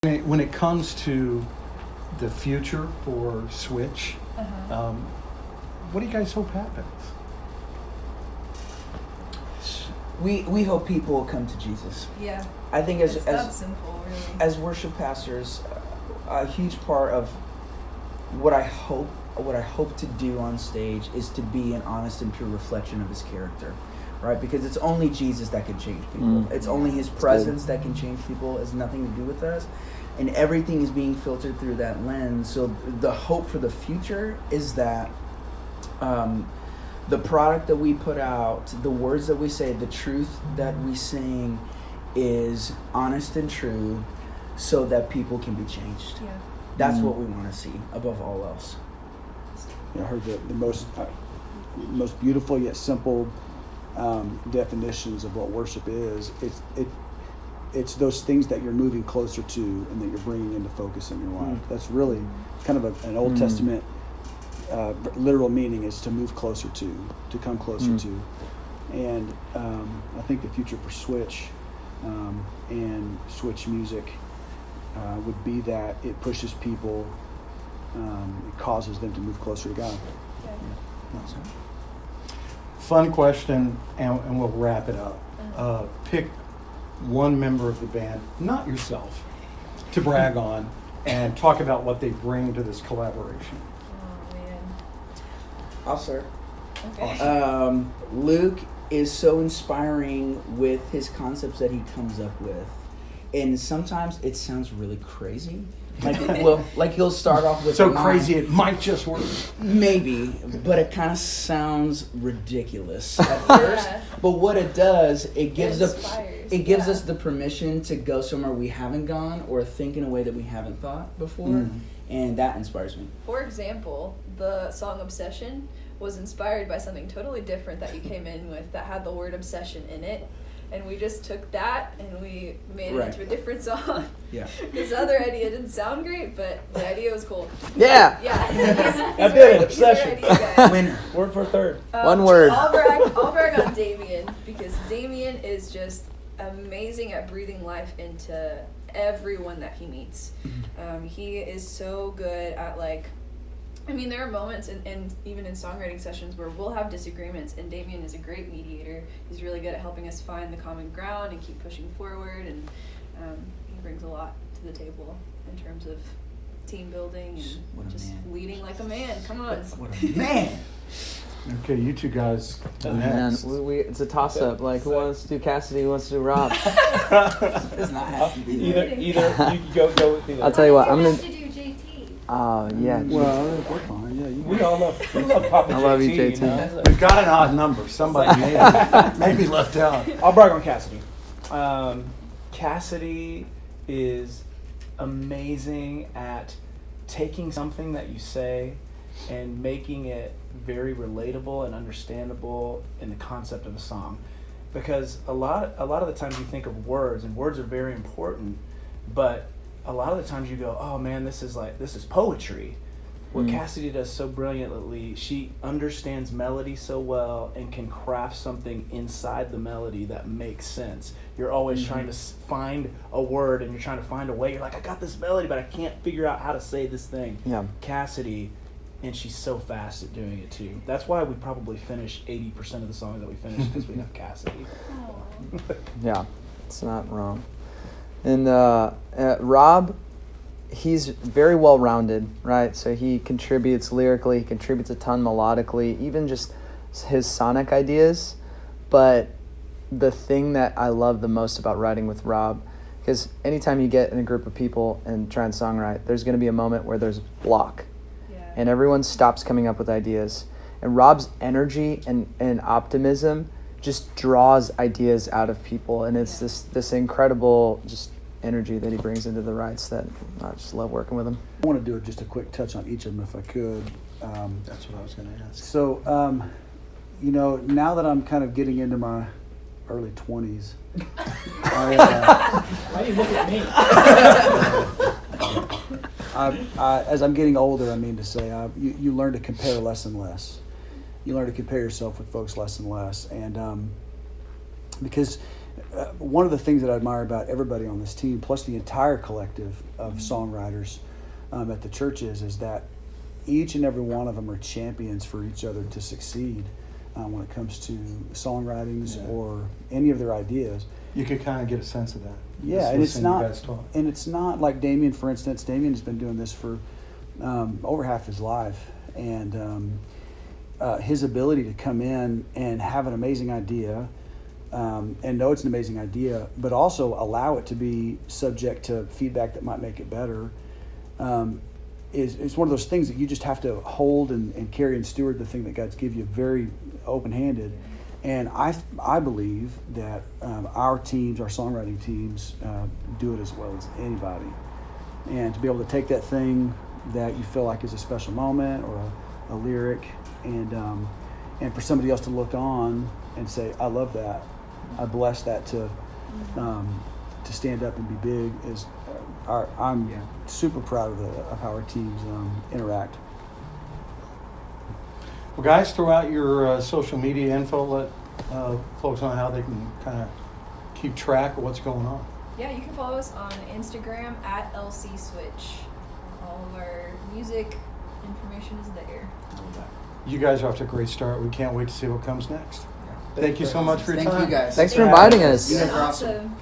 When it comes to the future for Switch, what do you guys hope happens? We hope people will come to Jesus. Yeah. I think It's that simple, really. as worship pastors, a huge part of what I hope to do on stage is to be an honest and true reflection of his character, right? Because it's only Jesus that can change people. It's only his presence that can change people. It has nothing to do with us. And everything is being filtered through that lens. So the hope for the future is that the product that we put out, the words that we say, the truth that we sing is honest and true so that people can be changed. Yeah. That's what we want to see above all else. I heard the most beautiful yet simple definitions of what worship is. It's those things that you're moving closer to and that you're bringing into focus in your life. That's really kind of an Old Testament literal meaning is to move closer to come closer to. And I think the future for Switch and Switch music would be that it pushes people, it causes them to move closer to God. Yeah. Fun question, and we'll wrap it up. Pick one member of the band, not yourself, to brag on and talk about what they bring to this collaboration. Oh, man. I'll start. Okay. Luke is so inspiring with his concepts that he comes up with. And sometimes it sounds really crazy. Like he'll start off with So crazy it might just work. Maybe, but it kind of sounds ridiculous at first. Yeah. But what it does, it gives inspires, us the permission to go somewhere we haven't gone or think in a way that we haven't thought before, and that inspires me. For example, the song Obsession was inspired by something totally different that you came in with that had the word obsession in it. And we just took that and we made it into a different song. Yeah. This other idea didn't sound great, but the idea was cool. Yeah. Yeah. I did it. He's a Obsession. great idea guy. Winner. Word for a third. One word. I'll brag on Damien because Damien is just amazing at breathing life into everyone that he meets. He is so good at there are moments and even in songwriting sessions where we'll have disagreements, and Damien is a great mediator. He's really good at helping us find the common ground and keep pushing forward, and he brings a lot to the table in terms of team building and just leading like a man. Come on. What a man! Okay, you two guys. Man, Next. it's a toss-up. Like, who wants to do Cassidy? Who wants to do Rob? It does not have to be Either you go with either. I'll tell you what. I'm have gonna. to do JT. Oh yeah. Well, we're fine. Yeah, we love Papa JT. I love you, JT. We've got an odd number. Somebody maybe left out. I'll brag on Cassidy. Cassidy is amazing at taking something that you say and making it very relatable and understandable in the concept of a song. Because a lot of the times you think of words, and words are very important, but a lot of the times you go, oh man, this is poetry. What Cassidy does so brilliantly, she understands melody so well and can craft something inside the melody that makes sense. You're always trying to find a word, and you're trying to find a way. You're like, I got this melody, but I can't figure out how to say this thing. Yeah. Cassidy, and she's so fast at doing it too. That's why we probably finish 80% of the songs that we finish, because we have Cassidy. Yeah, it's not wrong. And Rob, he's very well-rounded, right? So he contributes lyrically, he contributes a ton melodically, even just his sonic ideas. But the thing that I love the most about writing with Rob, because anytime you get in a group of people and try and songwrite, there's going to be a moment where there's a block. Yeah. And everyone stops coming up with ideas. And Rob's energy and optimism just draws ideas out of people, and it's this incredible just energy that he brings into the writes that I just love working with him. I want to do just a quick touch on each of them if I could. That's what I was going to ask. So, now that I'm kind of getting into my early 20s, Why do you look at me? as I'm getting older, I mean to say, you learn to compare less and less. You learn to compare yourself with folks less and less, and because one of the things that I admire about everybody on this team, plus the entire collective of songwriters at the church, is that each and every one of them are champions for each other to succeed when it comes to songwritings or any of their ideas. You could kind of get a sense of that. Yeah, just and it's listening to you not, guys talk. and it's not like Damien, for instance. Damien has been doing this for over half his life, and his ability to come in and have an amazing idea, and know it's an amazing idea, but also allow it to be subject to feedback that might make it better, is one of those things that you just have to hold and carry and steward the thing that God's given you very open-handed. And I believe that our teams, our songwriting teams, do it as well as anybody. And to be able to take that thing that you feel like is a special moment or a lyric, and for somebody else to look on and say, "I love that. I bless that," to stand up and be big is. I'm super proud of how our teams interact. Well, guys, throw out your social media info. Let folks know how they can kind of keep track of what's going on. Yeah, you can follow us on Instagram at LC Switch. All of our music information is there. You guys are off to a great start. We can't wait to see what comes next. Thank you so much for your Thank time. you guys. Thanks for inviting us. You guys It's are been awesome. awesome.